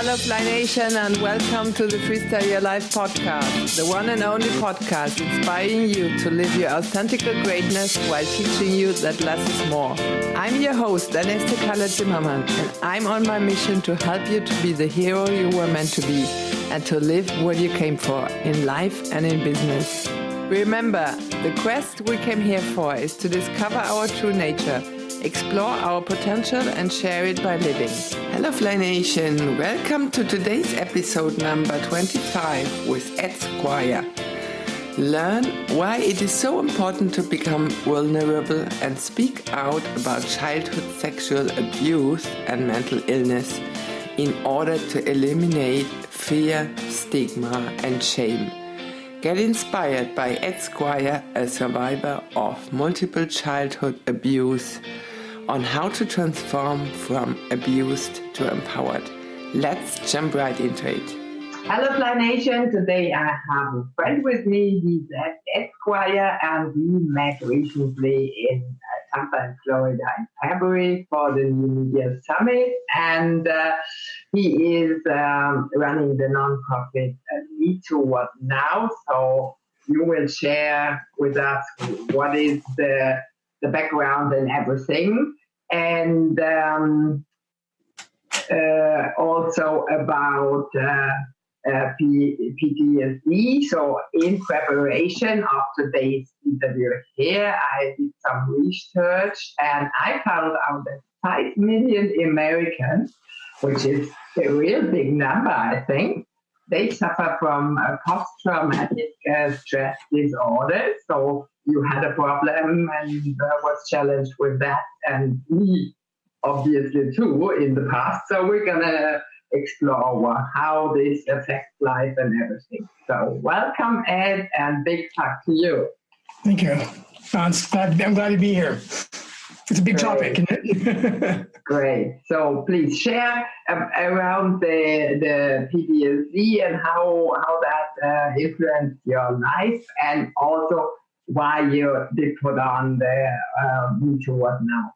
Hello Fly Nation and welcome to the Freestyle Your Life podcast, the one and only podcast inspiring you to live your authentic greatness while teaching you that less is more. I'm your host, Zimmermann, and I'm on my mission to help you to be the hero you were meant to be and to live what you came for in life and in business. Remember, the quest we came here for is to discover our true nature, explore our potential and share it by living. Hello Fly Nation, welcome to today's episode number 25 with Ed Squire. Learn why it is so important to become vulnerable and speak out about childhood sexual abuse and mental illness in order to eliminate fear, stigma and shame. Get inspired by Ed Squire, a survivor of multiple childhood abuse, on how to transform from abused to empowered. Let's jump right into it. Hello Fly Nation, today I have a friend with me. He's Ed Squire and we met recently in Tampa, Florida in February for the New Media Summit, and he is running the nonprofit MeTooWhatNow. So you will share with us what is the background and everything, and also about PTSD. So in preparation of today's interview here, I did some research and I found out that 5 million Americans, which is a real big number, I think, they suffer from post-traumatic stress disorder. So you had a problem and was challenged with that, and me obviously too in the past. So we're going to explore how this affects life and everything. So welcome, Ed, and big hug to you. Thank you. I'm glad to be here. It's a big topic, isn't it? Great. So please share around the PTSD and how that influenced your life, and also why you did put on the MeTooWhatNow.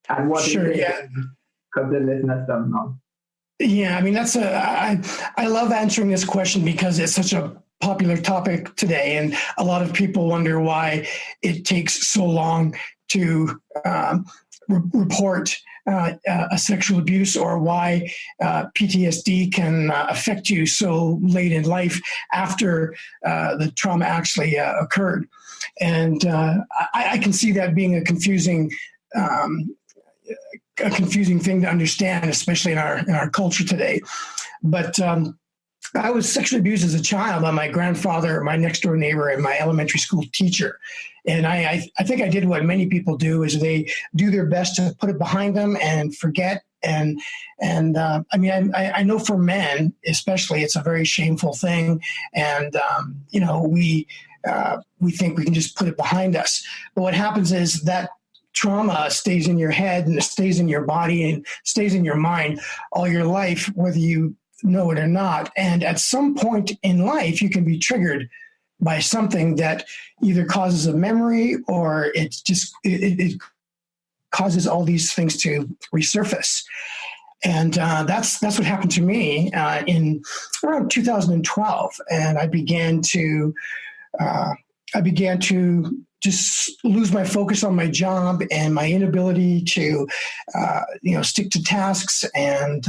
And what sure, is it? Because the listeners don't know. Yeah, I mean, I love answering this question because it's such a popular topic today, and a lot of people wonder why it takes so long to report a sexual abuse, or why PTSD can affect you so late in life after the trauma actually occurred. And I can see that being a confusing thing to understand, especially in our culture today. But I was sexually abused as a child by my grandfather, my next door neighbor, and my elementary school teacher. And I think I did what many people do, is they do their best to put it behind them and forget. And I mean, I know for men especially, it's a very shameful thing. And we think we can just put it behind us. But what happens is that trauma stays in your head and it stays in your body and stays in your mind all your life, whether you know it or not. And at some point in life, you can be triggered by something that either causes a memory, or it causes all these things to resurface. And that's what happened to me in around 2012. And I began to just lose my focus on my job and my inability to, stick to tasks. And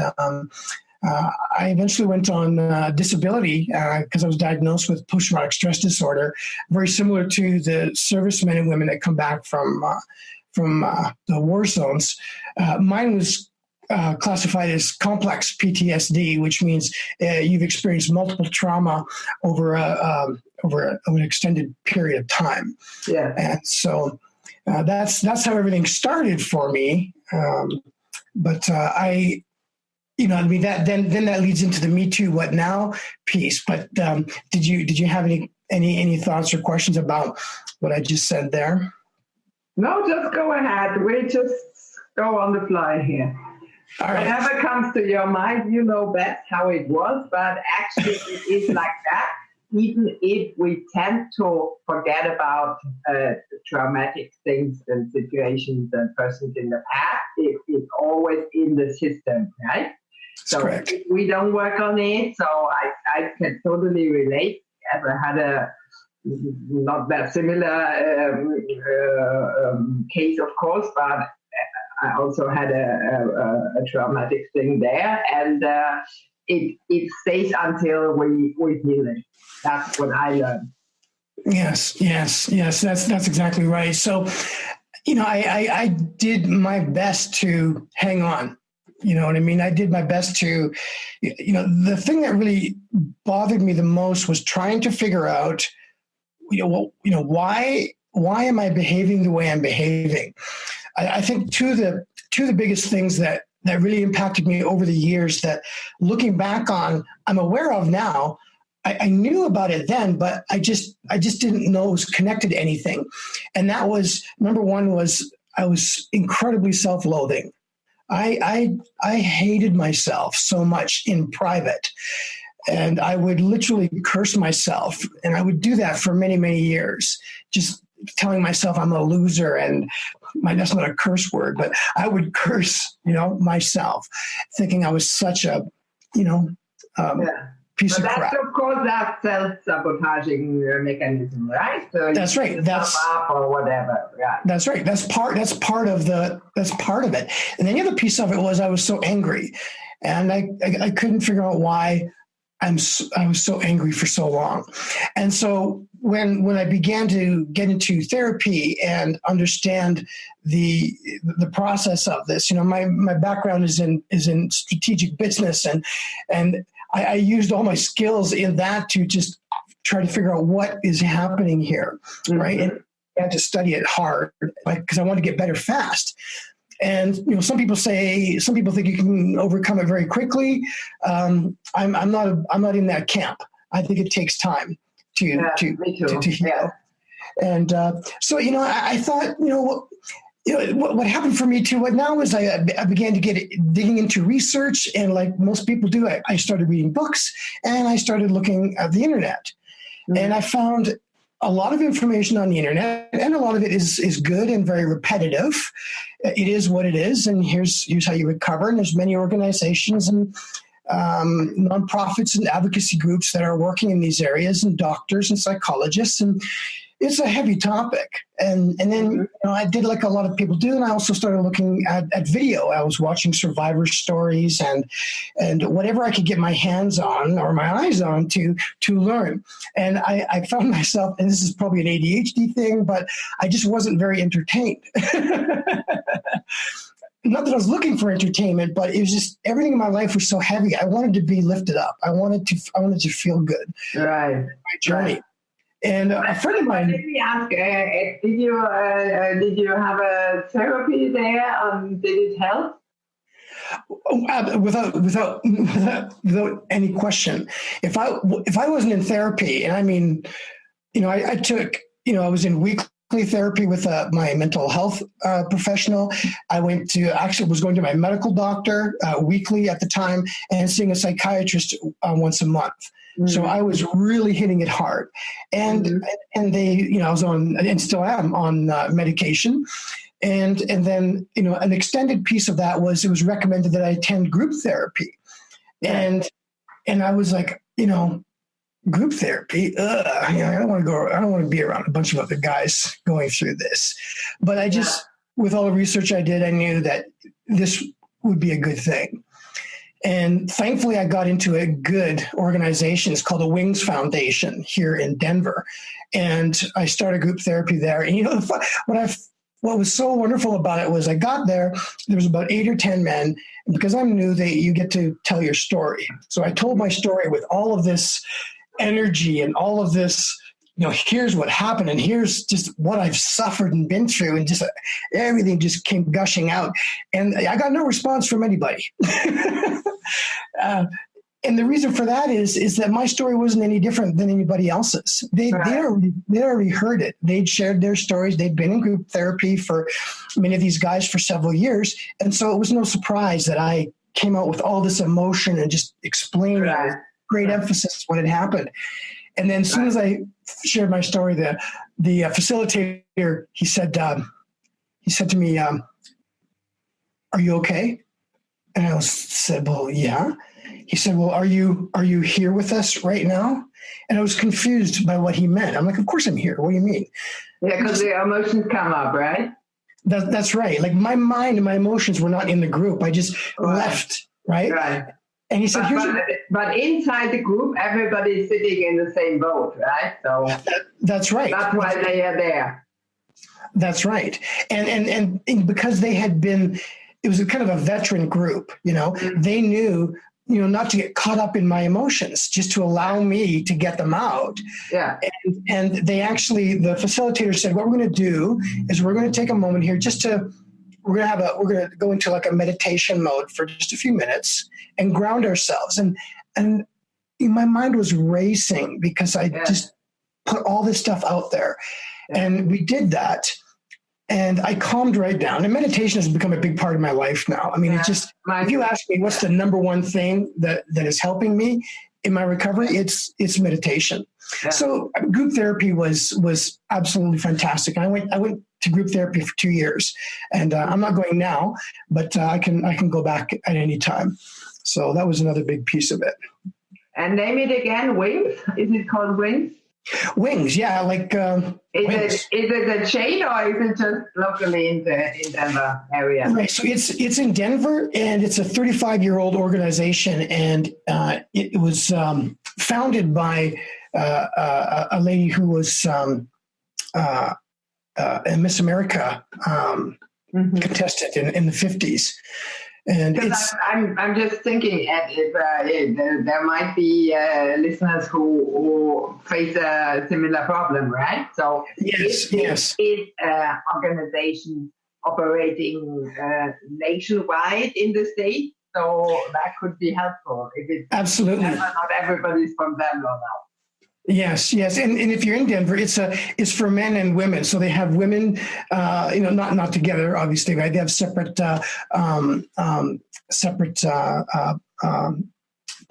I eventually went on disability because I was diagnosed with post-traumatic stress disorder, very similar to the servicemen and women that come back from the war zones. Mine was classified as complex PTSD, which means you've experienced multiple trauma over an extended period of time. Yeah, and so that's how everything started for me. But that leads into the MeTooWhatNow piece. But did you have any thoughts or questions about what I just said there? No, just go ahead. We just go on the fly here. All right. Whatever comes to your mind, you know best how it was, but actually it is like that. Even if we tend to forget about traumatic things and situations and persons in the past, it's always in the system, right? So correct. we don't work on it. So I can totally relate, as I had a not that similar case, of course, but I also had a traumatic thing there, and it stays until we heal it. That's what I learned. Yes. That's exactly right. So, I did my best to hang on. You know what I mean? I did my best to, the thing that really bothered me the most was trying to figure out, why am I behaving the way I'm behaving? I think two of the biggest things that really impacted me over the years that looking back on, I'm aware of now. I knew about it then, but I just didn't know it was connected to anything. And that was, number one was I was incredibly self-loathing. I hated myself so much in private, and I would literally curse myself. And I would do that for many, many years, just telling myself I'm a loser. And that's not a curse word, but I would curse, myself, thinking I was such a, piece of crap. Of course, that self-sabotaging mechanism, right? So that's right. That's up or whatever. Yeah. That's right. That's part of it. And then the other piece of it was I was so angry, and I couldn't figure out why I was so angry for so long. And so when I began to get into therapy and understand the process of this, my background is in strategic business, and I used all my skills in that to just try to figure out what is happening here, right? And I had to study it hard, because I wanted to get better fast. And some people think you can overcome it very quickly. I'm not in that camp. I think it takes time to heal. Yeah. And so I thought what happened for me too. What now is I began to get digging into research, and like most people do, I started reading books and I started looking at the internet, and I found a lot of information on the internet, and a lot of it is good and very repetitive. It is what it is, and here's how you recover. And there's many organizations and nonprofits and advocacy groups that are working in these areas, and doctors and psychologists, and it's a heavy topic. And then I did like a lot of people do, and I also started looking at video. I was watching survivor stories and whatever I could get my hands on or my eyes on to learn. And I found myself, and this is probably an ADHD thing, but I just wasn't very entertained. Not that I was looking for entertainment, but it was just everything in my life was so heavy. I wanted to be lifted up. I wanted to feel good. Right. My journey. Right. And a friend of mine. Let me ask: did you have a therapy there? Did it help? Without any question. If I wasn't in therapy, and I mean, I took, I was in weekly therapy with my mental health professional. I was going to my medical doctor weekly at the time, and seeing a psychiatrist once a month. So I was really hitting it hard, and they, I was on, and still am on medication, and then an extended piece of that was it was recommended that I attend group therapy, and I was like, group therapy, I don't want to go. I don't want to be around a bunch of other guys going through this, but I just, with all the research I did, I knew that this would be a good thing. And thankfully, I got into a good organization. It's called the Wings Foundation here in Denver. And I started group therapy there. And what was so wonderful about it was I got there was about 8 or 10 men. And because I'm new, you get to tell your story. So I told my story with all of this energy and all of this, here's what happened, and here's just what I've suffered and been through, and just everything just came gushing out. And I got no response from anybody. And the reason for that is that my story wasn't any different than anybody else's. They'd already heard it. They'd shared their stories. They'd been in group therapy for many of these guys for several years. And so it was no surprise that I came out with all this emotion and just explained with great emphasis what had happened. And then as soon as I shared my story, the facilitator, he said to me, "Are you okay?" And I said, well, yeah. He said, well, are you here with us right now? And I was confused by what he meant. I'm like, of course I'm here. What do you mean? Yeah, because the emotions come up, right? That's right. Like my mind and my emotions were not in the group. I just left, right? Right. And he said, but inside the group, everybody is sitting in the same boat, right? So that's right. That's why they are there. That's right. And because they had been, it was a kind of a veteran group, they knew, not to get caught up in my emotions, just to allow me to get them out. Yeah. And they actually, the facilitator said, what we're going to do is we're going to take a moment here we're going to go into like a meditation mode for just a few minutes and ground ourselves. And my mind was racing because I just put all this stuff out there. Yeah. And we did that. And I calmed right down. And meditation has become a big part of my life now. I mean, if you ask me what's the number one thing that is helping me in my recovery, it's meditation. Yeah. So group therapy was absolutely fantastic. I went to group therapy for 2 years, and I'm not going now, but I can go back at any time. So that was another big piece of it. And name it again, Wings? Is it called Wings? Wings, yeah, like is it a chain or is it just locally in Denver area? Right, so it's in Denver, and it's a 35-year-old organization, and it was founded by a lady who was a Miss America contestant in the 50s. And I'm just thinking, Ed, if there might be listeners who face a similar problem, right? So yes. Is organization operating nationwide in the state? So that could be helpful. If it's absolutely not everybody's from Denver now. Yes. And if you're in Denver, it's for men and women. So they have women, not together, obviously, right? They have separate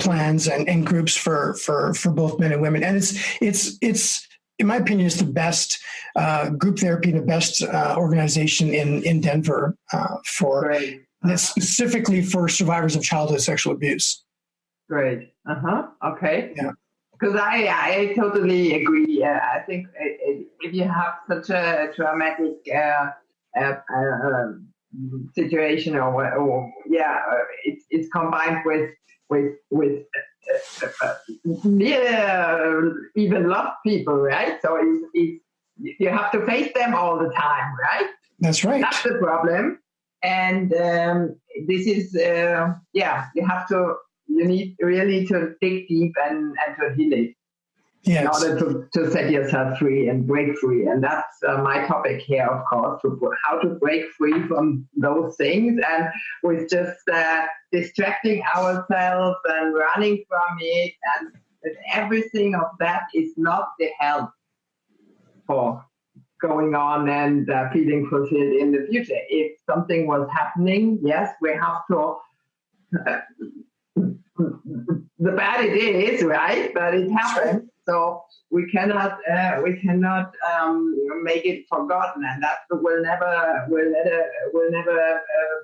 plans and groups for both men and women. And it's in my opinion, it's the best group therapy, the best organization in Denver specifically for survivors of childhood sexual abuse. Great. Okay. Yeah. Because I totally agree. I think if you have such a traumatic situation, it's combined with even lost people, right? So you have to face them all the time, right? That's right. That's the problem. And this is you need really to dig deep and to heal it in order to set yourself free and break free. And that's my topic here, of course, how to break free from those things. And with just distracting ourselves and running from it, and everything of that is not the help for going on and feeling fulfilled in the future. If something was happening, yes, we have to... the bad it is, right? But it happens, right. So we cannot make it forgotten, and that will never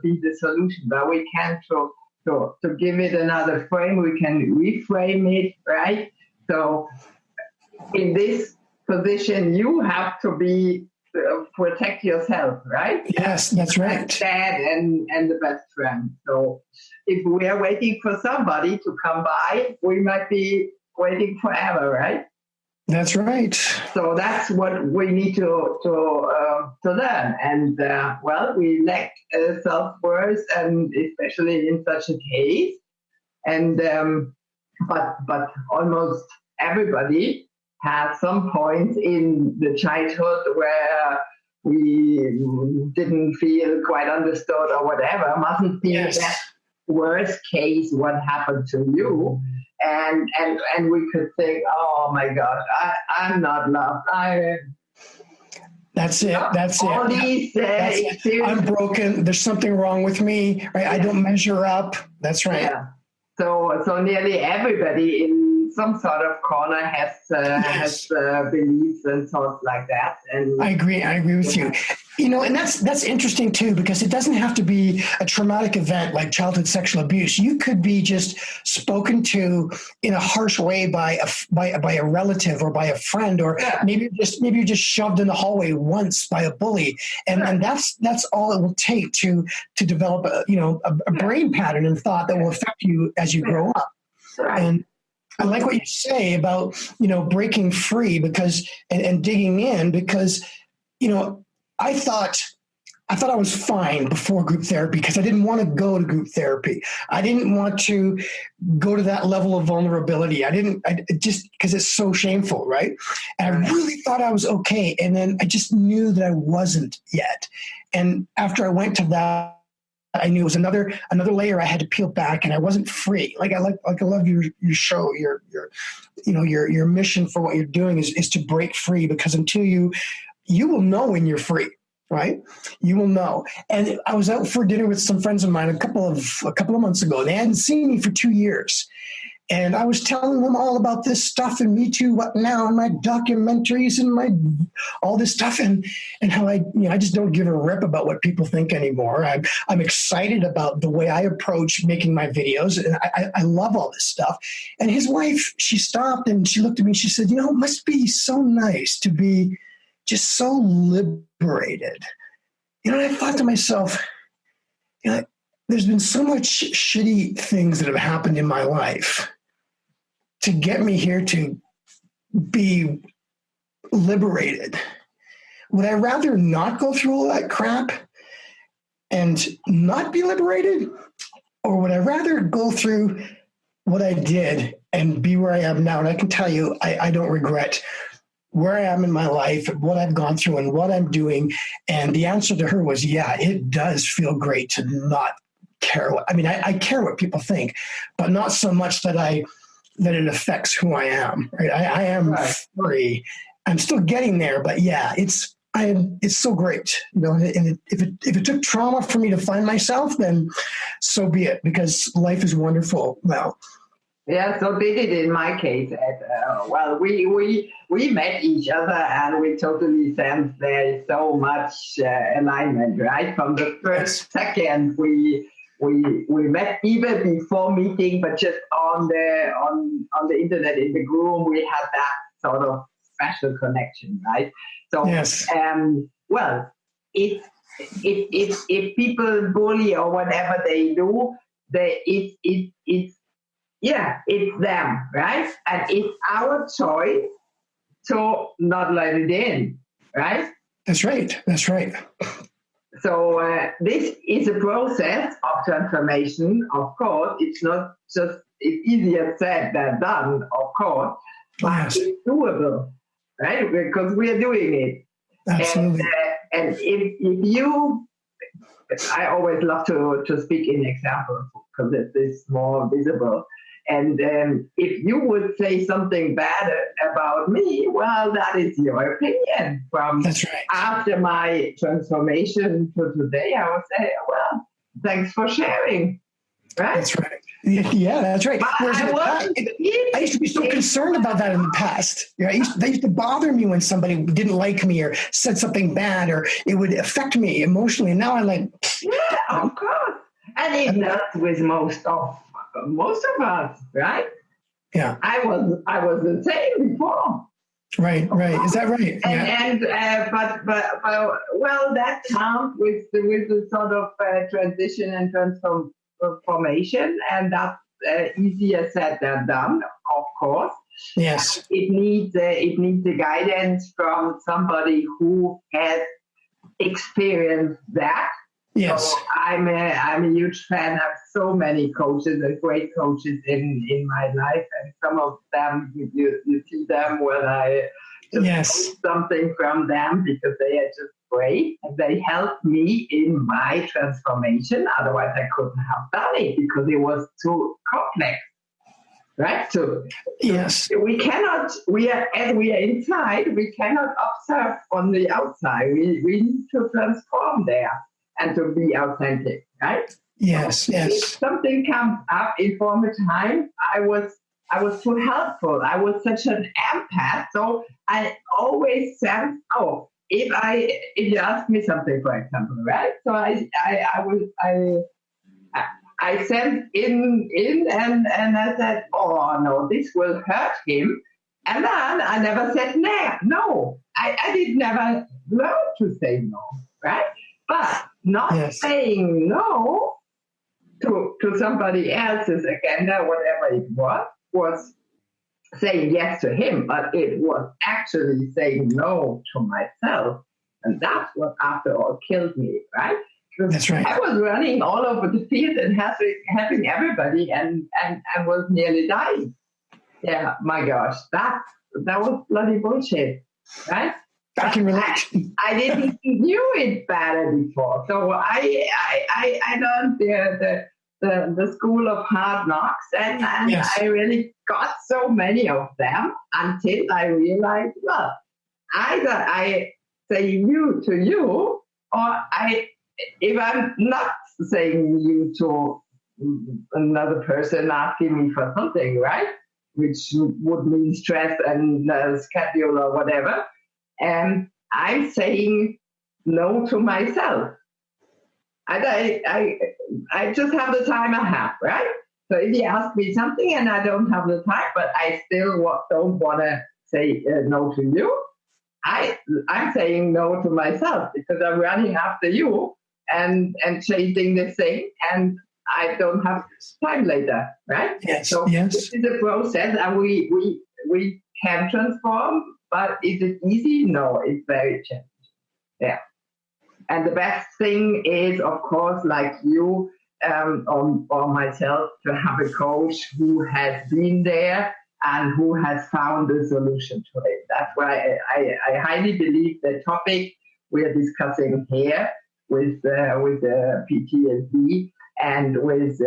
be the solution. But we can to give it another frame. We can reframe it, right? So in this position, you have to be protect yourself, right? Yes, that's right. Dad and the best friend. So if we are waiting for somebody to come by, we might be waiting forever, right? That's right. So that's what we need to learn. And we lack self-worth, and especially in such a case. And but almost everybody has some point in the childhood where we didn't feel quite understood or whatever. Mustn't be that worst case what happened to you. And we could think, oh my God, I'm not loved. That's it. That's all it. These I'm broken. There's something wrong with me. Right? I don't measure up. That's right. Yeah. So nearly everybody in some sort of corner has beliefs and thoughts like that. And I agree with you. And that's interesting too, because it doesn't have to be a traumatic event like childhood sexual abuse. You could be just spoken to in a harsh way by a relative or by a friend, or maybe you're just shoved in the hallway once by a bully, and that's all it will take to develop a brain pattern and thought that will affect you as you grow up. Right. And I like what you say about breaking free and digging in, because I thought I was fine before group therapy because I didn't want to go to group therapy. I didn't want to go to that level of vulnerability. I just because it's so shameful, right? And I really thought I was okay. And then I just knew that I wasn't yet. And after I went to that, I knew it was another layer I had to peel back, and I wasn't free. I love your show, your mission for what you're doing is to break free, because until you will know when you're free, right? You will know. And I was out for dinner with some friends of mine a couple of months ago. They hadn't seen me for 2 years. And I was telling them all about this stuff and MeTooWhatNow and my documentaries and all this stuff and how I just don't give a rip about what people think anymore. I'm excited about the way I approach making my videos, and I love all this stuff. And his wife, she stopped and she looked at me and she said, it must be so nice to be just so liberated. And I thought to myself, there's been so much shitty things that have happened in my life to get me here to be liberated. Would I rather not go through all that crap and not be liberated? Or would I rather go through what I did and be where I am now? And I can tell you, I don't regret where I am in my life, what I've gone through and what I'm doing. And the answer to her was, yeah, it does feel great to not care. I care what people think, but not so much that it affects who I am. Right? I am free. I'm still getting there, but yeah, it's so great. And if it took trauma for me to find myself, then so be it, because life is wonderful now. Yeah, so did it in my case. We met each other and we totally sensed there is so much alignment, right? From the first second we met even before meeting, but just on the internet in the room, we had that sort of special connection, right? So, yes. If people bully or whatever they do, it's them, right? And it's our choice to not let it in, right? That's right. So this is a process of transformation, of course. It's not just, it's easier said than done, of course, but it's doable, right? Because we are doing it. Absolutely. And if you, I always love to speak in examples because it is more visible. And if you would say something bad about me, well, that is your opinion. That's right. After my transformation to today, I would say, well, thanks for sharing. Right? That's right. Yeah, that's right. I used to be so concerned about that in the past. That used to bother me when somebody didn't like me or said something bad, or it would affect me emotionally. And now I'm like, yeah, of course. And it does with most of us, right? Yeah. I was the same before. Right. Is that right? But that comes with the sort of transition and transformation, and that's easier said than done, of course. Yes. It needs the guidance from somebody who has experienced that. Yes. So I'm a huge fan of so many coaches and great coaches in my life, and some of them you see them when I post something from them because they are just great and they helped me in my transformation. Otherwise, I couldn't have done it because it was too complex. Right? So we are inside, we cannot observe on the outside. We need to transform there and to be authentic, right? Yes. If something comes up in former time, I was too helpful. I was such an empath, so I always said, if you ask me something, for example, right? So I sent in and I said, oh no, this will hurt him. And then I never said no. I did never learn to say no, right? But not saying no to somebody else's agenda, whatever it was saying yes to him, but it was actually saying no to myself. And that's what, after all, killed me, right? That's right. I was running all over the field and helping everybody and was nearly dying. Yeah, my gosh, that was bloody bullshit, right? I can relate. I didn't knew it better before. So I learned the school of hard knocks, and I really got so many of them until I realized, well, either I say you to you, or if I'm not saying you to another person asking me for something, right, which would mean stress and schedule or whatever, and I'm saying no to myself. I just have the time I have, right? So if you ask me something and I don't have the time, but I still don't want to say no to you, I'm saying no to myself because I'm running after you and chasing this thing, and I don't have time later, right? Yes. So this is a process, and we can transform, but is it easy? No, it's very challenging. Yeah. And the best thing is, of course, like you or myself, to have a coach who has been there and who has found a solution to it. That's why I highly believe the topic we're discussing here with PTSD and with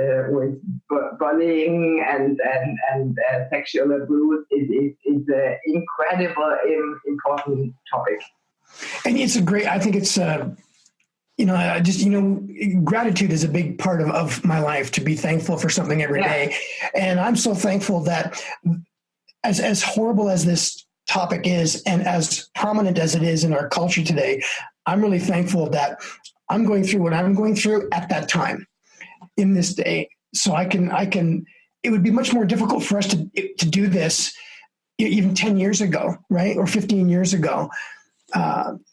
bullying and sexual abuse is an incredible, important topic. And it's I think it's, gratitude is a big part of my life, to be thankful for something every day. And I'm so thankful that as horrible as this topic is and as prominent as it is in our culture today, I'm really thankful that I'm going through what I'm going through at that time in this day. So I can, it would be much more difficult for us to do this even 10 years ago, right? Or 15 years ago.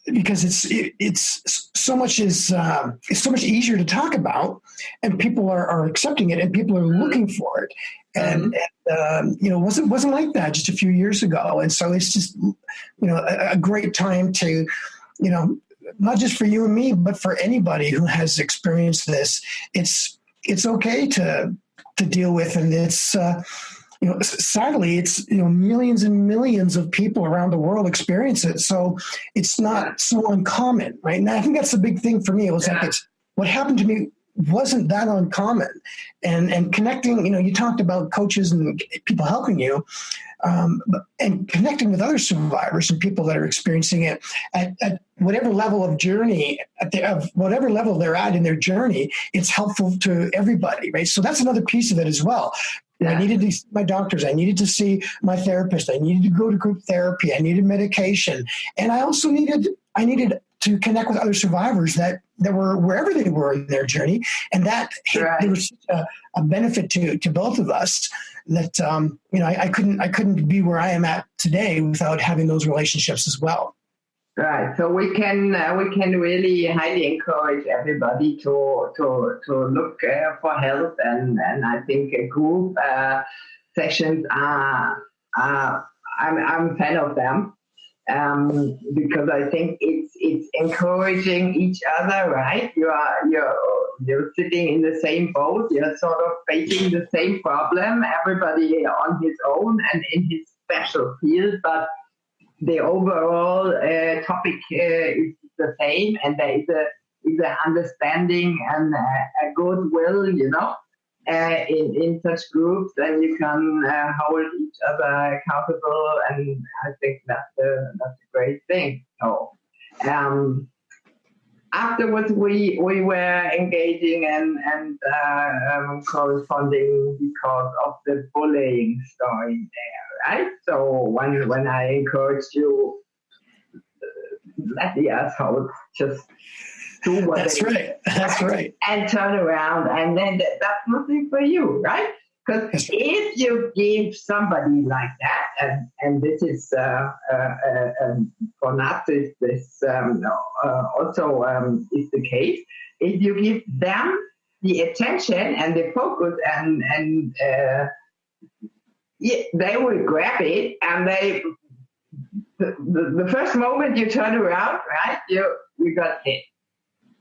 Because it's so much easier to talk about, and people are accepting it, and people are looking for it, and wasn't like that just a few years ago. And so it's just a great time to not just for you and me, but for anybody who has experienced this. It's okay to deal with, and it's. Sadly, it's millions and millions of people around the world experience it, so it's not so uncommon, right? And I think that's the big thing for me. It was like what happened to me wasn't that uncommon, and connecting. You talked about coaches and people helping you, and connecting with other survivors and people that are experiencing it at whatever level of journey, of whatever level they're at in their journey. It's helpful to everybody, right? So that's another piece of it as well. I needed to see my doctors. I needed to see my therapist. I needed to go to group therapy. I needed medication. And I also needed to connect with other survivors that were wherever they were in their journey. And that there was a benefit to both of us that, I couldn't be where I am at today without having those relationships as well. Right. So we can really highly encourage everybody to look for help, and I think group sessions are I'm a fan of them, because I think it's encouraging each other. Right. You're sitting in the same boat. You're sort of facing the same problem. Everybody on his own and in his special field, but the overall topic is the same, and there is a understanding and a goodwill, in such groups, and you can hold each other accountable, and I think that's a great thing. So, afterwards, we were engaging and corresponding because of the bullying story there, right? So when I encouraged you let the assholes just do what That's they right. That's right. and turn around, and then that's nothing for you, right? Because if you give somebody like that, and this is for Nazis, this also is the case. If you give them the attention and the focus, and they will grab it, and the first moment you turn around, right, you got hit.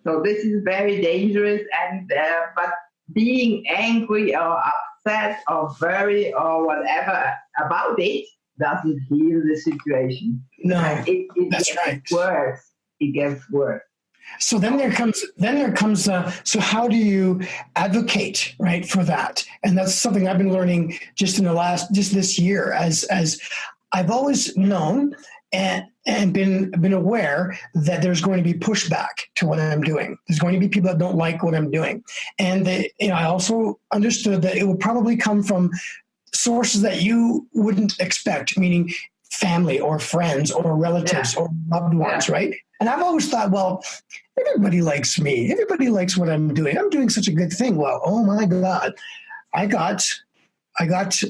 So this is very dangerous, and but being angry or upset or worried or whatever about it doesn't heal the situation. No, it that's gets right. worse. It gets worse. So then there comes. So how do you advocate, right, for that? And that's something I've been learning just this year, as I've always known and been aware that there's going to be pushback to what I'm doing. There's going to be people that don't like what I'm doing, and I also understood that it would probably come from sources that you wouldn't expect, meaning family or friends or relatives or loved ones, right? And I've always thought, well, everybody likes me. Everybody likes what I'm doing. I'm doing such a good thing. Well, oh my God, I got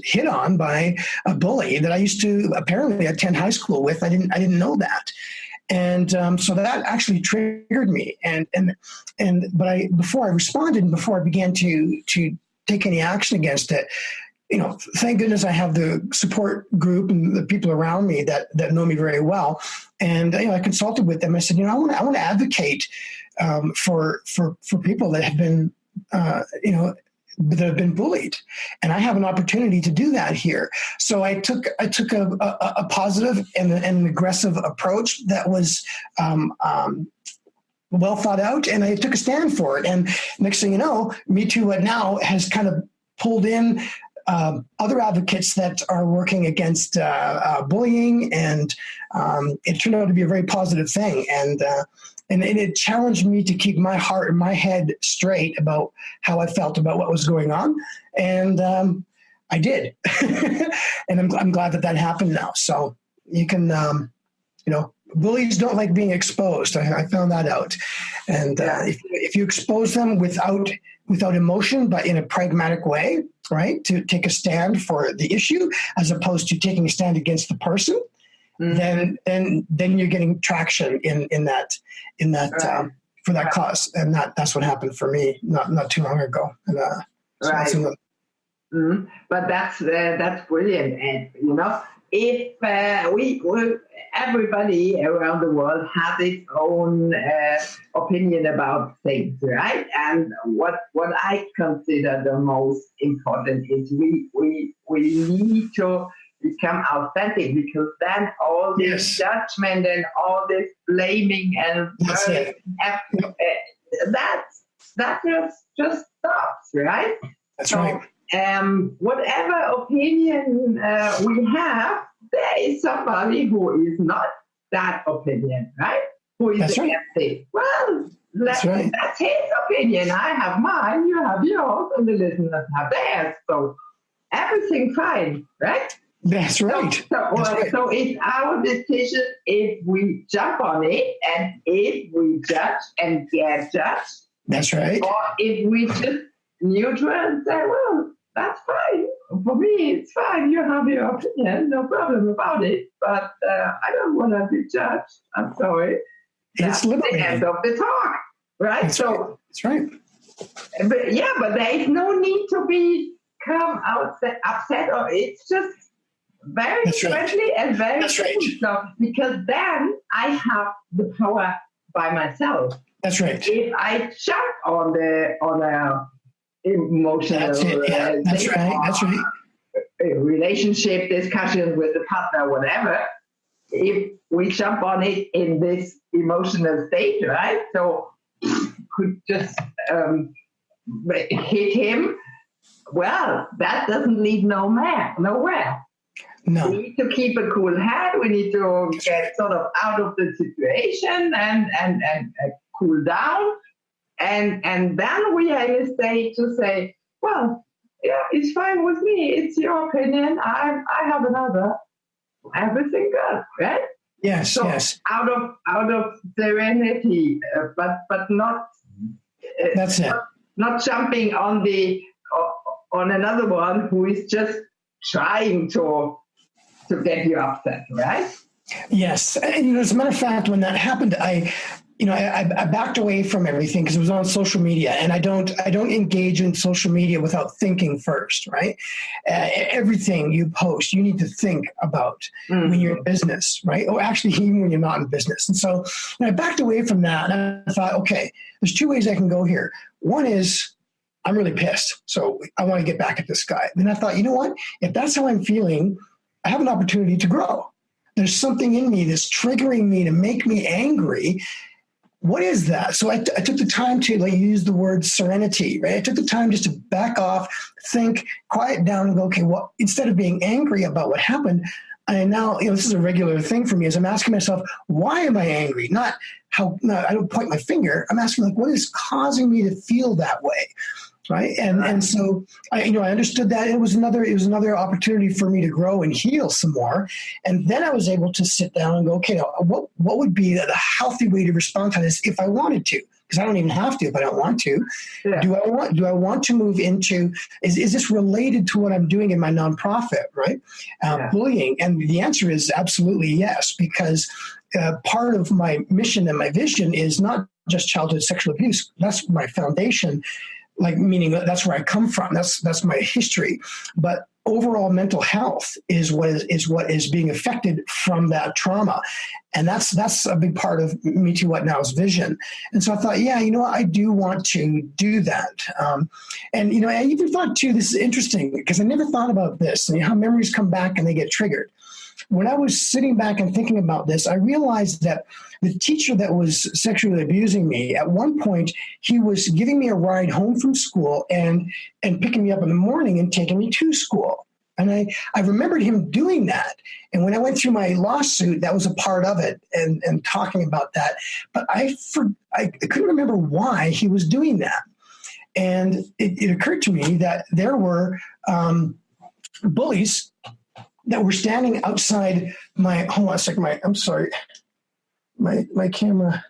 hit on by a bully that I used to apparently attend high school with. I didn't know that. And so that actually triggered me. But before I responded and before I began to take any action against it, thank goodness I have the support group and the people around me that know me very well. And I consulted with them. I said, I want to advocate for people that have been, that have been bullied, and I have an opportunity to do that here. So I took a positive and an aggressive approach that was well thought out, and I took a stand for it. And next thing you know, MeTooWhatNow has kind of pulled in other advocates that are working against bullying, and it turned out to be a very positive thing. And it challenged me to keep my heart and my head straight about how I felt about what was going on. And I did. And I'm glad that happened now. So you can, bullies don't like being exposed. I found that out. And if you expose them without emotion, but in a pragmatic way, right, to take a stand for the issue as opposed to taking a stand against the person, then you're getting traction in that right. For that cause, and that's what happened for me not too long ago. And, right. But that's brilliant, and if everybody around the world has its own opinion about things, right? And what I consider the most important is we need to become authentic, because then all this judgment and all this blaming and that just stops, right? That's right. Whatever opinion we have, there is somebody who is not that opinion, right? Who is against it. Well, that's his opinion. I have mine, you have yours, and the listeners have theirs. So everything fine, right? That's right. So it's our decision if we jump on it and if we judge and get judged. That's right. Or if we just neutral and say, well, that's fine. For me, it's fine. You have your opinion, no problem about it. But I don't want to be judged. I'm sorry. That's the end of the talk, right? That's right. But there is no need to become upset, or it's just very friendly and very so, because then I have the power by myself. That's right. If I jump on a emotional that's right. Relationship discussion with the partner, whatever, if we jump on it in this emotional state, right? So could just hit him. Well, that doesn't lead nowhere. No. We need to keep a cool head. We need to get sort of out of the situation and cool down. And then we are in a state to say, well, yeah, it's fine with me. It's your opinion. I have another. Everything good, right? Yes, so yes. Out of serenity, but not. That's it. Not jumping on another one who is just trying to get you upset, right? Yes, and as a matter of fact, when that happened, I backed away from everything because it was on social media, and I don't engage in social media without thinking first, right? Everything you post, you need to think about when you're in business, right? Or actually, even when you're not in business. And so I backed away from that, and I thought, okay, there's two ways I can go here. One is I'm really pissed, so I want to get back at this guy. Then I thought, you know what? If that's how I'm feeling, I have an opportunity to grow. There's something in me that's triggering me to make me angry. What is that? So I took the time to use the word serenity, right? I took the time just to back off, think, quiet down, and go, okay, well, instead of being angry about what happened, I now, this is a regular thing for me, is I'm asking myself, why am I angry? Not I don't point my finger. I'm asking, what is causing me to feel that way? Right. And so I understood that it was another opportunity for me to grow and heal some more. And then I was able to sit down and go, okay, what would be the healthy way to respond to this if I wanted to? Because I don't even have to if I don't want to. Yeah. Do I want to move into, is this related to what I'm doing in my nonprofit, right? Bullying. And the answer is absolutely yes, because part of my mission and my vision is not just childhood sexual abuse. That's my foundation. Meaning that's where I come from. That's my history. But overall mental health is what is being affected from that trauma. And that's a big part of MeTooWhatNow's vision. And so I thought, I do want to do that. And I even thought too, this is interesting because I never thought about this and how memories come back and they get triggered. When I was sitting back and thinking about this, I realized that the teacher that was sexually abusing me, at one point, he was giving me a ride home from school and picking me up in the morning and taking me to school. And I remembered him doing that. And when I went through my lawsuit, that was a part of it and talking about that. But I couldn't remember why he was doing that. And it occurred to me that there were bullies that were standing outside my, hold on a second, I'm sorry, my camera.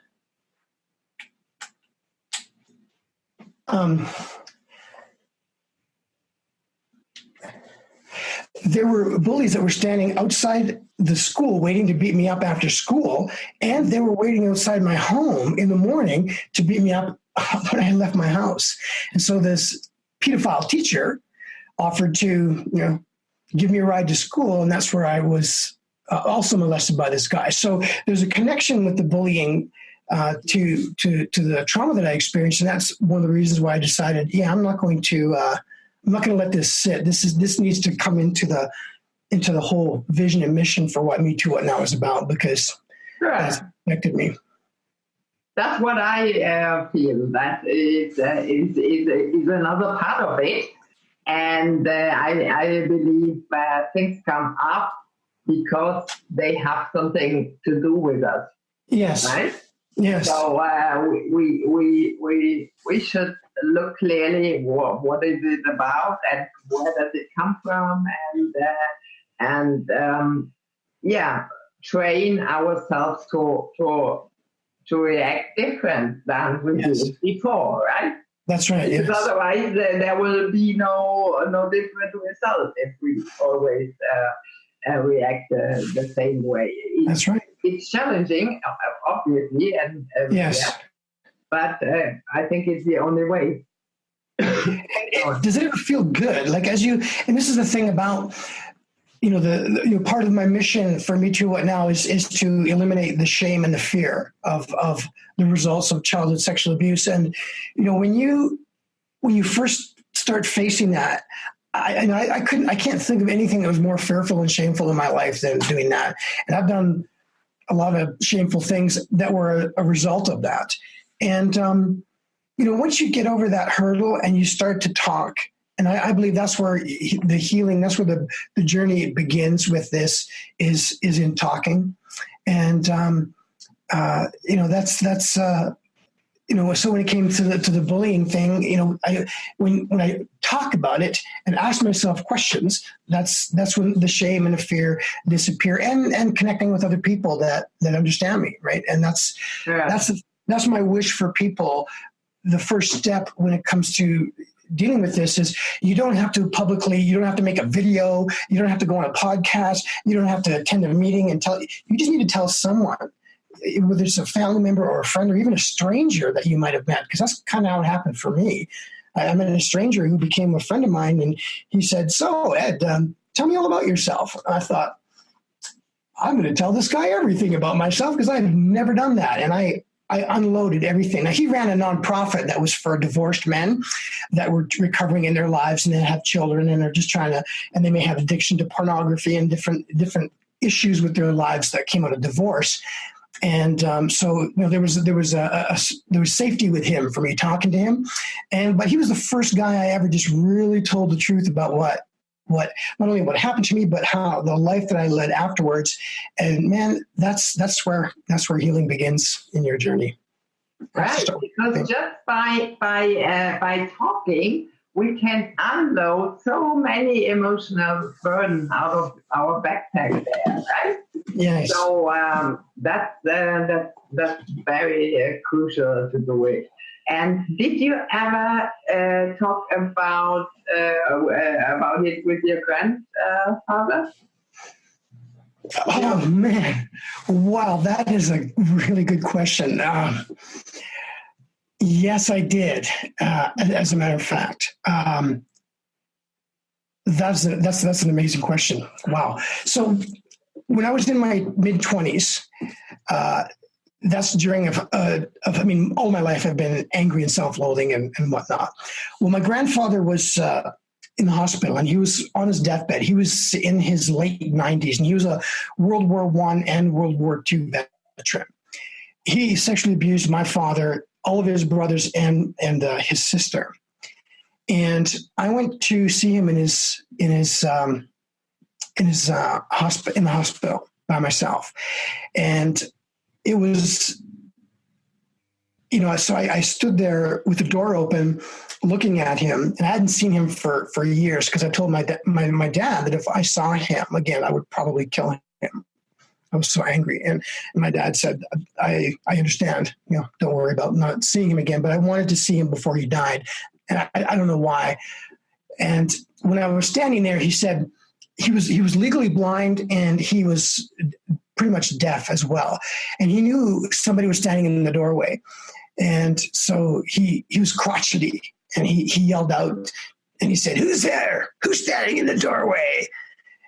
There were bullies that were standing outside the school waiting to beat me up after school, and they were waiting outside my home in the morning to beat me up when I left my house. And so this pedophile teacher offered to, give me a ride to school, and that's where I was also molested by this guy. So there's a connection with the bullying to the trauma that I experienced, and that's one of the reasons why I decided, I'm not going to let this sit. This needs to come into the whole vision and mission for what MeTooWhatNow is about, because that's affected me. That's what I feel. That is another part of it. And I believe things come up because they have something to do with us. Yes. Right? Yes. So we should look clearly what is it about and where does it come from, and train ourselves to react different than we did before, right? That's right. Because otherwise there will be no different result if we always react the same way. That's right. It's challenging, obviously, and but I think it's the only way. Does it ever feel good? And this is the thing about, the part of my mission for MeTooWhatNow is to eliminate the shame and the fear of the results of childhood sexual abuse. And, when you first start facing that, I can't think of anything that was more fearful and shameful in my life than doing that. And I've done a lot of shameful things that were a result of that. And, once you get over that hurdle and you start to talk, and I believe that's where the healing, that's where the journey begins with this is in talking. And, so when it came to the bullying thing, when I talk about it and ask myself questions, that's when the shame and the fear disappear, and connecting with other people that understand me, right? And that's my wish for people. The first step when it comes to dealing with this is you don't have to make a video, you don't have to go on a podcast, you don't have to attend a meeting and you just need to tell someone, whether it's a family member or a friend or even a stranger that you might have met, because that's kind of how it happened for me. I met a stranger who became a friend of mine, and he said, "So, Ed, tell me all about yourself." And I thought, I'm going to tell this guy everything about myself because I've never done that. And I unloaded everything. Now, he ran a nonprofit that was for divorced men that were recovering in their lives and they have children and they're just and they may have addiction to pornography and different issues with their lives that came out of divorce. And so there was safety with him for me talking to him, but he was the first guy I ever just really told the truth about what not only what happened to me, but how the life that I led afterwards. And man, that's where healing begins in your journey. Right, because just by talking, we can unload so many emotional burden out of our backpack there, right? Yes. So that's very crucial to do it. And did you ever talk about it with your grandfather? Oh man, wow, that is a really good question. Yes, I did. As a matter of fact, that's an amazing question. Wow. So when I was in my mid-20s, that's during all my life I've been angry and self-loathing and whatnot. Well, my grandfather was in the hospital and he was on his deathbed. He was in his late 90s and he was a World War I and World War II veteran. He sexually abused my father, all of his brothers, and his sister. And I went to see him in the hospital by myself, and it was, so I stood there with the door open, looking at him, and I hadn't seen him for years because I told my dad that if I saw him again, I would probably kill him. I was so angry. And my dad said, I understand, don't worry about not seeing him again, but I wanted to see him before he died. And I don't know why. And when I was standing there, he said he was legally blind and he was pretty much deaf as well. And he knew somebody was standing in the doorway. And so he was crotchety and he yelled out and he said, "Who's there? Who's standing in the doorway?"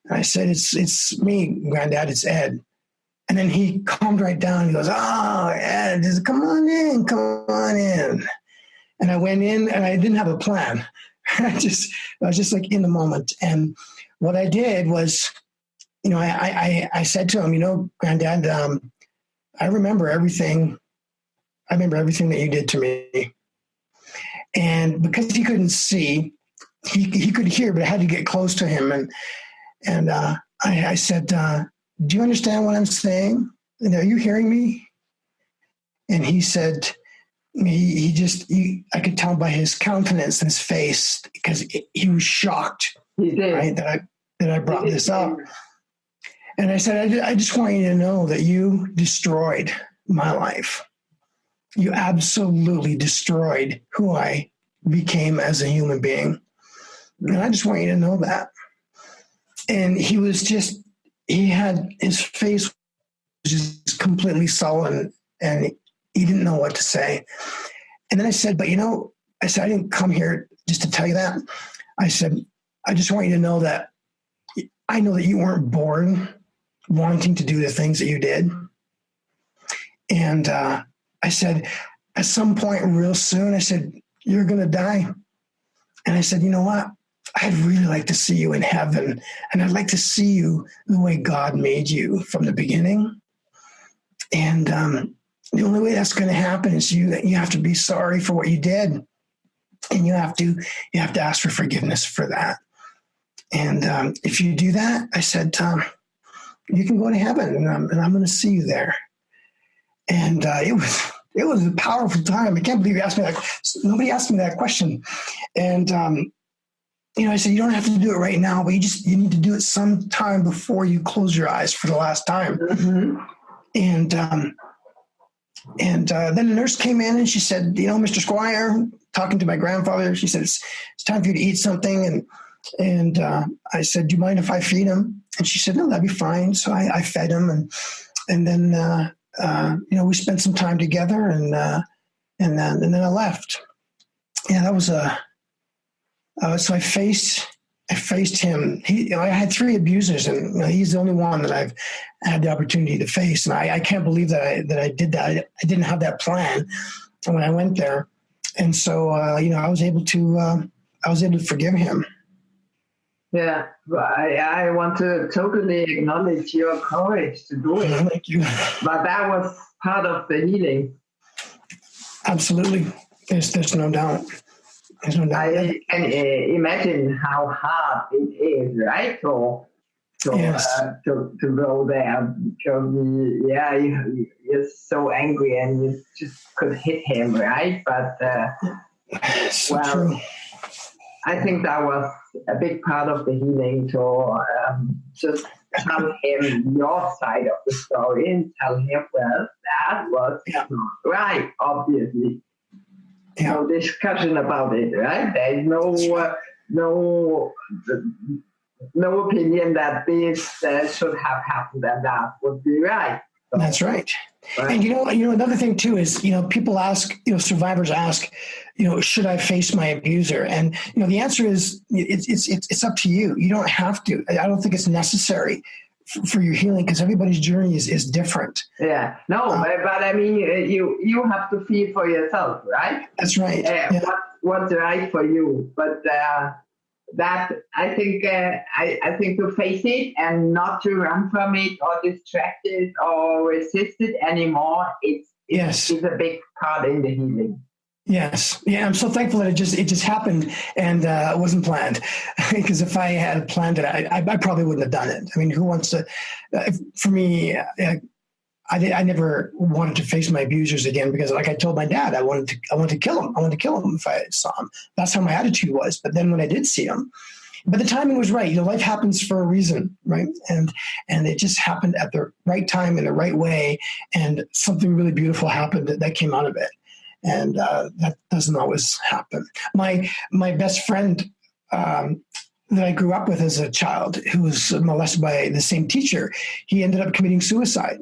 And I said, it's me, Granddad, it's Ed. And then he calmed right down. He goes, "Oh, Ed, come on in. And I went in and I didn't have a plan. I was just like in the moment. And what I did was, I said to him, "Granddad, I remember everything. I remember everything that you did to me." And because he couldn't see, he could hear, but I had to get close to him. And I said, "Do you understand what I'm saying? And are you hearing me?" And he said, I could tell by his countenance and his face because he was shocked, right, that I brought this up. And I said, I just want you to know that you destroyed my life. You absolutely destroyed who I became as a human being. And I just want you to know that. And he had his face was just completely sullen and he didn't know what to say. And then I said, "But I didn't come here just to tell you that." I said, "I just want you to know that I know that you weren't born wanting to do the things that you did." And I said, "At some point real soon," I said, "you're going to die." And I said, "You know what? I'd really like to see you in heaven. And I'd like to see you the way God made you from the beginning. And the only way that's going to happen is you have to be sorry for what you did. And you have to ask for forgiveness for that. And if you do that," I said, "you can go to heaven and I'm going to see you there." And it It was a powerful time. I can't believe you asked me that. Nobody asked me that question. And, I said, you don't have to do it right now, but you need to do it sometime before you close your eyes for the last time. Mm-hmm. And then the nurse came in and she said, Mr. Squire, talking to my grandfather, she said, it's time for you to eat something. And I said, do you mind if I feed him? And she said, no, that'd be fine. So I fed him. And then, we spent some time together and then I left. Yeah, that was so I faced him. I had 3 abusers, and he's the only one that I've had the opportunity to face. And I can't believe that I did that. I didn't have that plan when I went there. And so, I was able to forgive him. Yeah, I want to totally acknowledge your courage to do it. Thank you. But that was part of the healing. Absolutely. There's no doubt. There's no doubt. I can imagine how hard it is, right? To go there, because you're so angry and you just could hit him, right? But true. I think that was a big part of the healing to just tell him your side of the story and tell him, well, that was not right, obviously. Yeah. No discussion about it, right? There's no opinion that this should have happened and that would be right. So, that's right. And another thing too is, people ask, survivors ask, should I face my abuser? And the answer is it's up to you. You don't have to. I don't think it's necessary for your healing, because everybody's journey is different. Yeah. No, but I mean, you have to feel for yourself, right? That's right. What's right for you? But that I think to face it and not to run from it or distract it or resist it anymore, it's a big part in the healing. Yes. Yeah. I'm so thankful that it just happened and it wasn't planned, because if I had planned it, I probably wouldn't have done it. I mean, who wants to, for me, I never wanted to face my abusers again, because like I told my dad, I wanted to kill him. I wanted to kill him if I saw him. That's how my attitude was. But then when I did see him, but the timing was right. Life happens for a reason, right? And it just happened at the right time in the right way. And something really beautiful happened that came out of it. And that doesn't always happen. My best friend that I grew up with as a child, who was molested by the same teacher, he ended up committing suicide.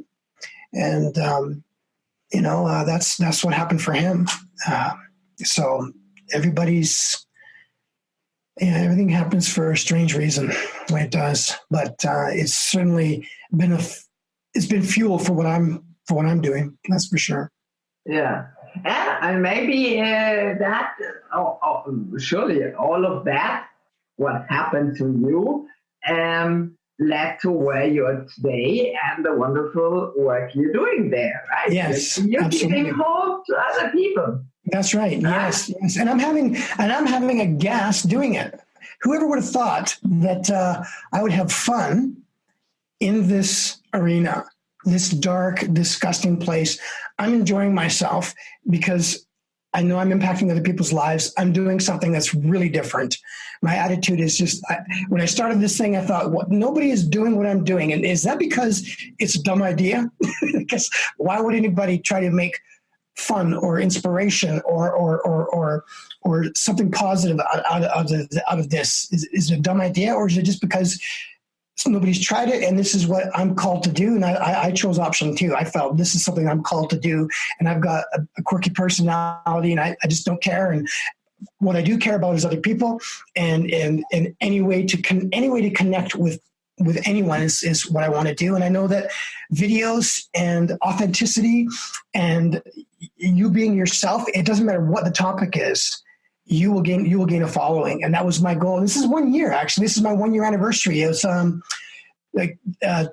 And, that's what happened for him. So everything happens for a strange reason, the way it does. But it's certainly it's been fuel for what I'm doing. That's for sure. Yeah. And maybe that, surely all of that, what happened to you, led to where you are today and the wonderful work you're doing there, right? Yes, you're absolutely. giving hope to other people. That's right. Yes. And I'm having a gas doing it. Whoever would have thought that I would have fun in this arena, this dark, disgusting place? I'm enjoying myself because I know I'm impacting other people's lives. I'm doing something that's really different. My attitude is just, when I started this thing, I thought, nobody is doing what I'm doing. And is that because it's a dumb idea? Because why would anybody try to make fun or inspiration or something positive out of this? Is it a dumb idea, or is it just because nobody's tried it and this is what I'm called to do? And I chose option 2. I felt this is something I'm called to do, and I've got a quirky personality, and I just don't care. And what I do care about is other people, and any way to connect with anyone is what I want to do. And I know that videos and authenticity and you being yourself, it doesn't matter what the topic is, you will gain a following. And that was my goal. This is 1 year, actually. This is my 1 year anniversary. It was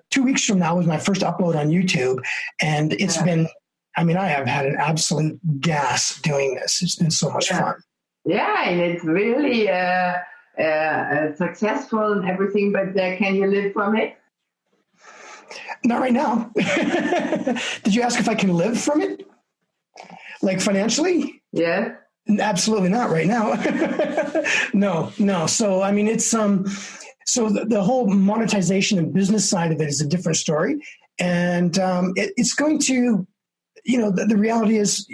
2 weeks from now was my first upload on YouTube. And it's been, I have had an absolute gas doing this. It's been so much fun. Yeah, and it's really successful and everything, but can you live from it? Not right now. Did you ask if I can live from it? Like financially? Yeah. Absolutely not right now. No. So, I mean, it's so the whole monetization and business side of it is a different story. And it's going to, the reality is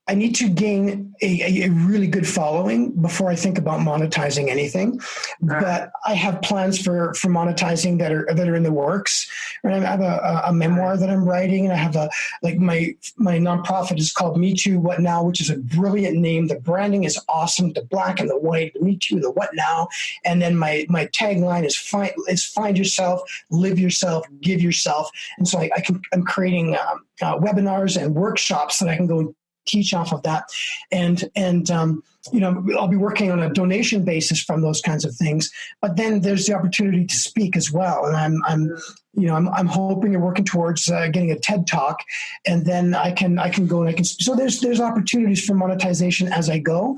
I need to gain a really good following before I think about monetizing anything. But I have plans for monetizing that are in the works. And I have a memoir that I'm writing, and I have my nonprofit is called MeTooWhatNow, which is a brilliant name. The branding is awesome, the black and the white, the Me Too, the What Now. And then my tagline is find yourself, live yourself, give yourself. And so I'm creating webinars and workshops that I can go teach off of that, and I'll be working on a donation basis from those kinds of things. But then there's the opportunity to speak as well, and I'm hoping and working towards getting a TED Talk, and then I can go and I can. So there's opportunities for monetization as I go,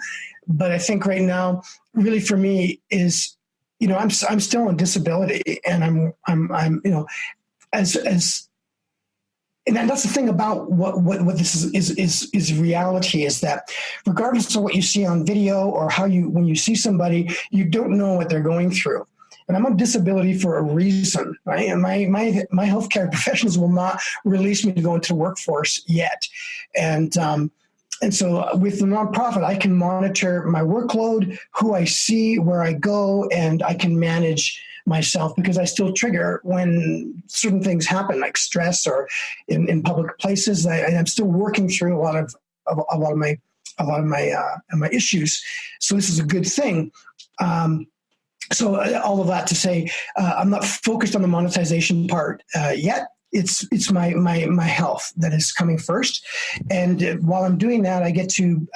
but I think right now, really for me is, I'm still on disability, and I'm as. And that's the thing about what this is reality, is that regardless of what you see on video or when you see somebody, you don't know what they're going through. And I'm on disability for a reason, right? And my healthcare professionals will not release me to go into the workforce yet. And so with the nonprofit, I can monitor my workload, who I see, where I go, and I can manage myself, because I still trigger when certain things happen, like stress or in public places. I'm still working through a lot of my issues. So this is a good thing. So all of that to say, I'm not focused on the monetization part yet. It's my health that is coming first, and while I'm doing that, I get to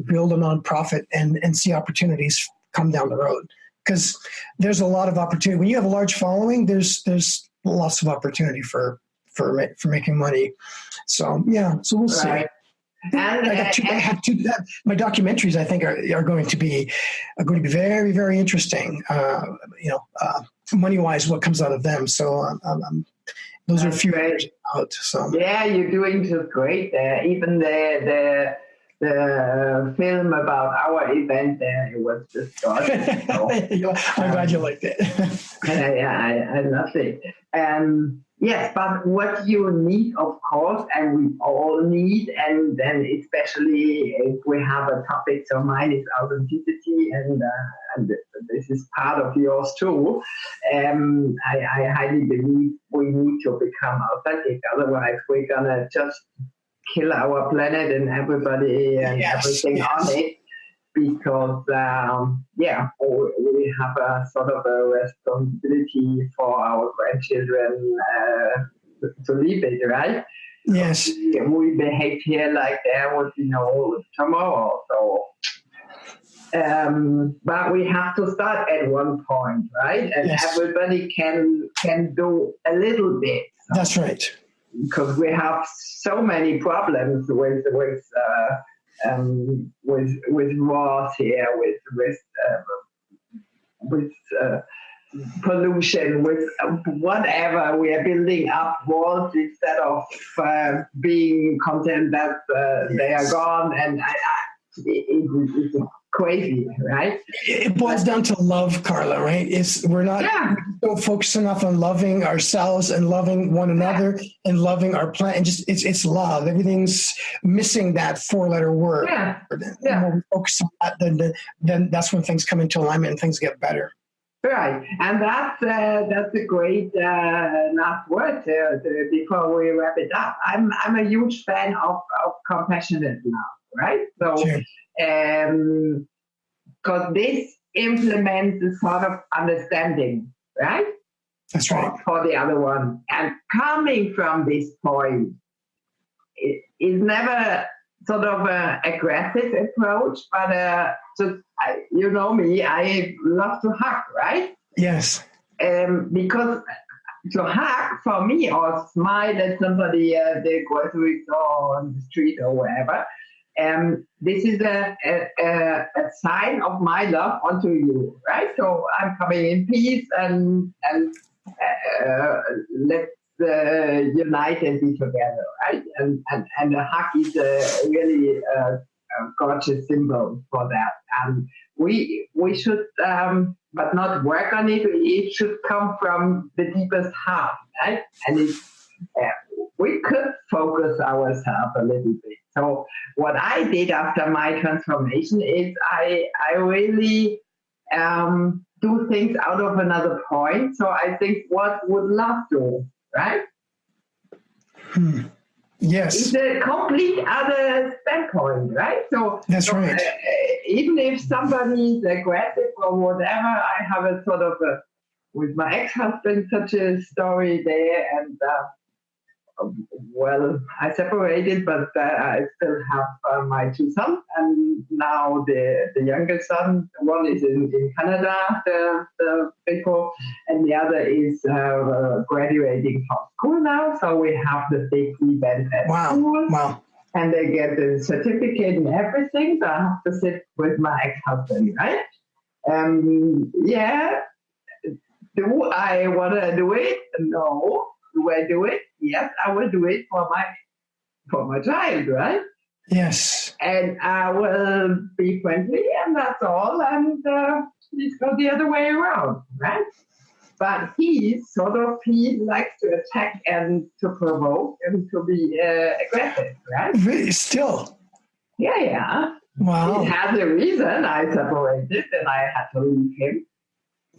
build a nonprofit and see opportunities come down the road. Because there's a lot of opportunity. When you have a large following, there's lots of opportunity for making money. So so we'll see. Right. And I have two. My documentaries, I think, are going to be very, very interesting. Money wise, what comes out of them. So those are a few years out. So yeah, you're doing just great there. Even the film about our event there, it was just gorgeous. So, I'm glad you liked it. I love it. Yes, but what you need, of course, and we all need, and then especially if we have a topic, so mine is authenticity, and this is part of yours too. I highly believe we need to become authentic, otherwise we're gonna just kill our planet and everybody and everything on it, because we have a sort of a responsibility for our grandchildren to leave it, right? Yes. We behave here like there would be no tomorrow. So, but we have to start at one point, right? And everybody can do a little bit. So. That's right. Because we have so many problems with wars here, with pollution, with whatever. We are building up walls instead of being content that they are gone, and it's crazy, right? It boils down to love, Carla, right? We're not so focused enough on loving ourselves and loving one another and loving our planet. And just it's love. Everything's missing that 4-letter word. And when we focus on that, then that's when things come into alignment and things get better. Right, and that's a great last word before we wrap it up. I'm a huge fan of compassionate love, right? So. Sure. Because this implements the sort of understanding, right? That's right. For the other one. And coming from this point, it is never sort of an aggressive approach, but you know me, I love to hug, right? Yes. Because to hug for me or smile at somebody at the grocery store or on the street or wherever, this is a sign of my love onto you, right? So I'm coming in peace and let's unite and be together, right? And the hug is a really gorgeous symbol for that. And we should, but not work on it. It should come from the deepest heart, right? And we could focus ourselves a little bit. So what I did after my transformation is I really do things out of another point. So I think, what would love do, right? Yes. It's a complete other standpoint, right? So that's right. Even if somebody is aggressive or whatever, I have a sort of with my ex-husband, such a story there, and well, I separated, but I still have my two sons, and now the youngest son, one is in Canada, the people, and the other is graduating from school now. So we have the big event at school. Wow. And they get the certificate and everything. So I have to sit with my ex-husband, right? Yeah. Do I want to do it? No. Do I do it? Yes, I will do it for my child, right? Yes. And I will be friendly, and that's all. And please go the other way around, right? But he likes to attack and to provoke and to be aggressive, right? Really? Still? Yeah. Wow. He has a reason I separated and I had to leave him.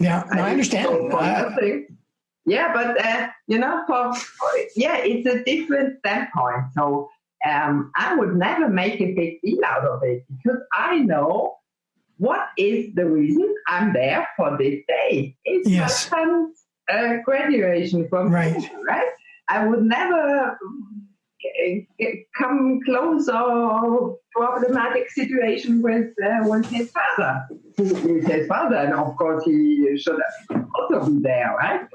Yeah, no, I understand. Yeah, but it's a different standpoint. So I would never make a big deal out of it, because I know what is the reason I'm there for this day. It's my son's graduation from school, right? I would never come close or problematic situation with his father, who is his father, and of course he should also be there, right?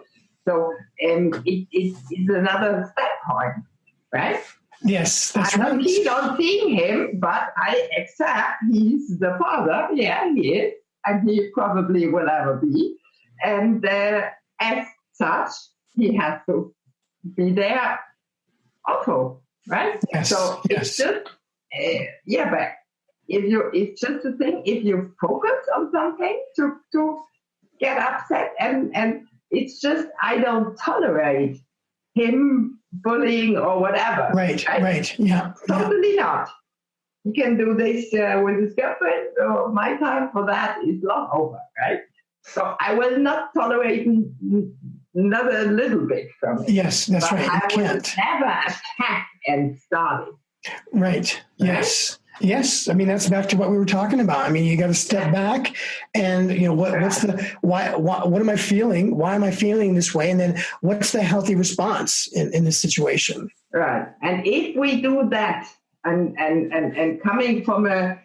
So it's another standpoint, right? Yes, that's right. I'm not keen on seeing him, but I accept he's the father. Yeah, he is, and he probably will ever be. And as such, he has to be there also, right? Yes. So it's just, but it's just a thing. If you focus on something to get upset, and it's just, I don't tolerate him bullying or whatever. Right, yeah. Totally not. He can do this with his girlfriend, so my time for that is long over, right? So I will not tolerate another little bit from it. Yes, that's right. I will never attack and start it. Right, yes. Yes, I mean, that's back to what we were talking about. I mean, you got to step back and, what's why, what am I feeling? Why am I feeling this way? And then what's the healthy response in this situation? Right. And if we do that and coming from a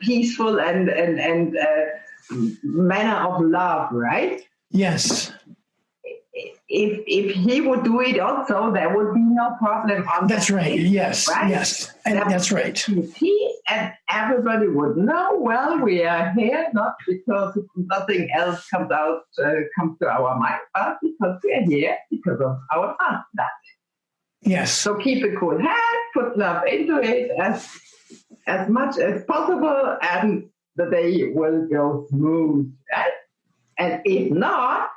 peaceful and manner of love, right? Yes. If he would do it also, there would be no problem on That's that right. case, Yes. right? Yes. And that's right. Peace, and everybody would know, well, we are here not because nothing else comes to our mind, but because we are here because of our son. That's it. Yes. So keep a cool head, put love into it as much as possible, and the day will go smooth, right? And if not,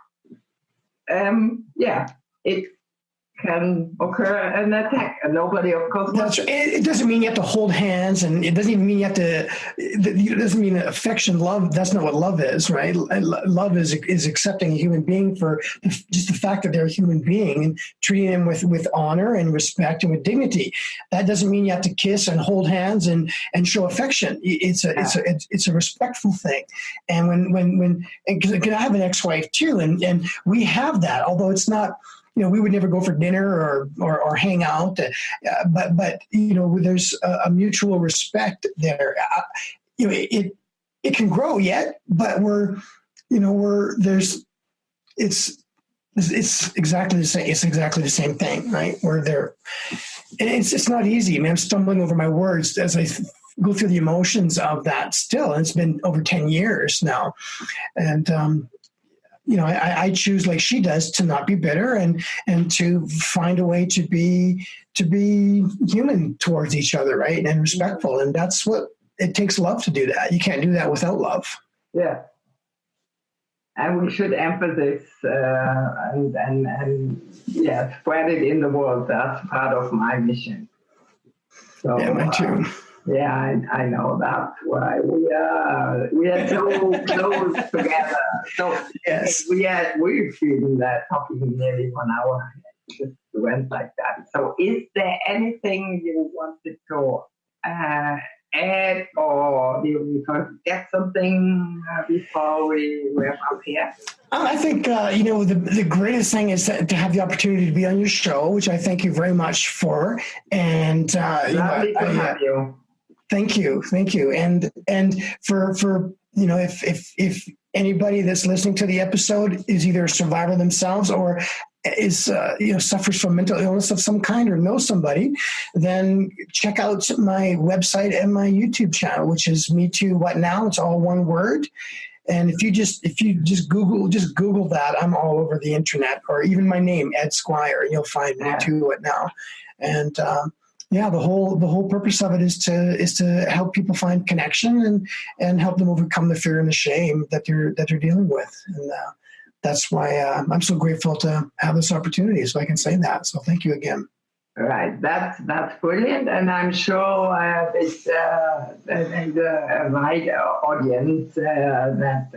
it can occur an attack, and nobody, of course. That's right. It doesn't mean you have to hold hands, and it doesn't even mean you have to. It doesn't mean affection, love. That's not what love is, right? Love is accepting a human being for just the fact that they're a human being and treating them with honor and respect and with dignity. That doesn't mean you have to kiss and hold hands and show affection. It's a respectful thing. And when I have an ex-wife too, and we have that, although it's not. We would never go for dinner or hang out, but there's a mutual respect there. It can grow yet, but it's exactly the same. It's exactly the same thing, right? We're there, and it's not easy. I mean, I'm stumbling over my words as I go through the emotions of that still. And it's been over 10 years now, and I choose, like she does, to not be bitter and to find a way to be human towards each other, right, and respectful. And that's what it takes. Love to do that. You can't do that without love. Yeah. And we should emphasize and spread it in the world. That's part of my mission. So, yeah, mine too. I know that's why we are so close together. So yes, we've been talking nearly 1 hour. It just went like that. So, is there anything you wanted to add, or do you forget something before we wrap up here? I think, the greatest thing is to have the opportunity to be on your show, which I thank you very much for. And lovely to have you. Thank you. And for if anybody that's listening to the episode is either a survivor themselves or is suffers from mental illness of some kind or knows somebody, then check out my website and my YouTube channel, which is MeTooWhatNow. It's all one word. And if you just Google that, I'm all over the internet, or even my name, Ed Squire, and you'll find MeTooWhatNow. And the whole purpose of it is to help people find connection and help them overcome the fear and the shame that they're dealing with. And that's why I'm so grateful to have this opportunity, so I can say that. So thank you again. Right, that's brilliant, and I'm sure there's a wide audience that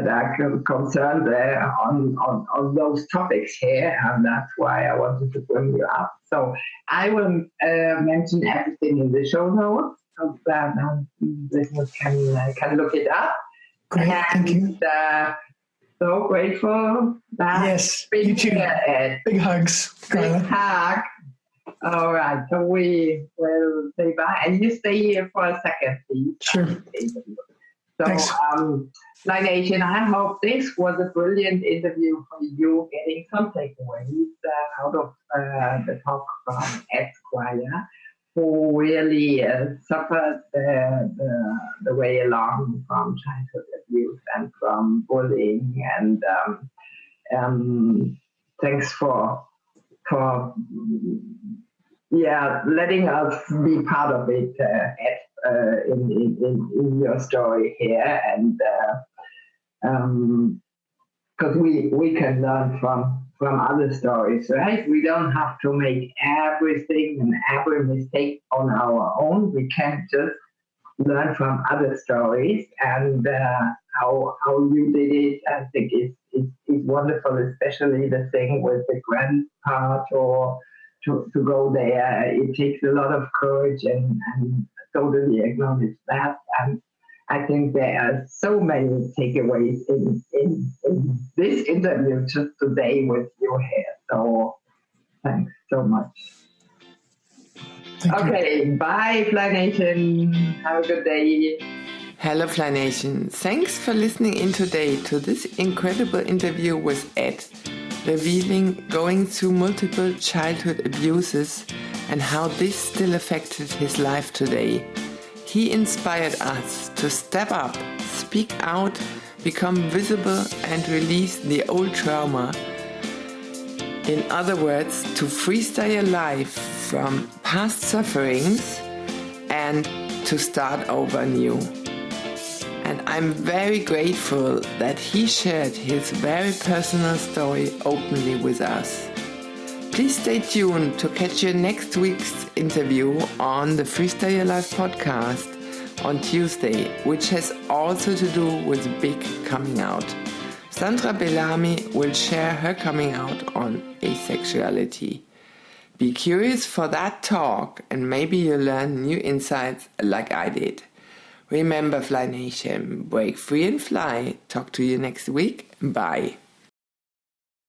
are concerned on those topics here, and that's why I wanted to bring you up. So I will mention everything in the show notes so that listeners can look it up. Great, thank you. So grateful. Yes, you too. Big hugs. Big hug. All right, so we will say bye. And you stay here for a second, please. Sure. So, thanks. Fly Nation, I hope this was a brilliant interview for you, getting some takeaways out of the talk from Ed Squire, who really suffered the way along from childhood abuse and from bullying. And thanks for letting us be part of it, Ed, in your story here. And because we can learn from other stories, right? We don't have to make everything and every mistake on our own. We can just learn from other stories, and how you did it, I think is wonderful, especially the thing with the grandpa to go there. It takes a lot of courage, and totally acknowledge that. And I think there are so many takeaways in this interview just today with you here. So thanks so much. Okay, bye, Fly Nation. Have a good day. Hello, Fly Nation. Thanks for listening in today to this incredible interview with Ed, revealing going through multiple childhood abuses and how this still affected his life today. He inspired us to step up, speak out, become visible, and release the old trauma. In other words, to freestyle your life from past sufferings and to start over new. And I'm very grateful that he shared his very personal story openly with us. Please stay tuned to catch your next week's interview on the Freestyle Your Life podcast on Tuesday, which has also to do with big coming out. Sandra Bellamy will share her coming out on asexuality. Be curious for that talk, and maybe you'll learn new insights like I did. Remember, Fly Nation, break free and fly. Talk to you next week. Bye.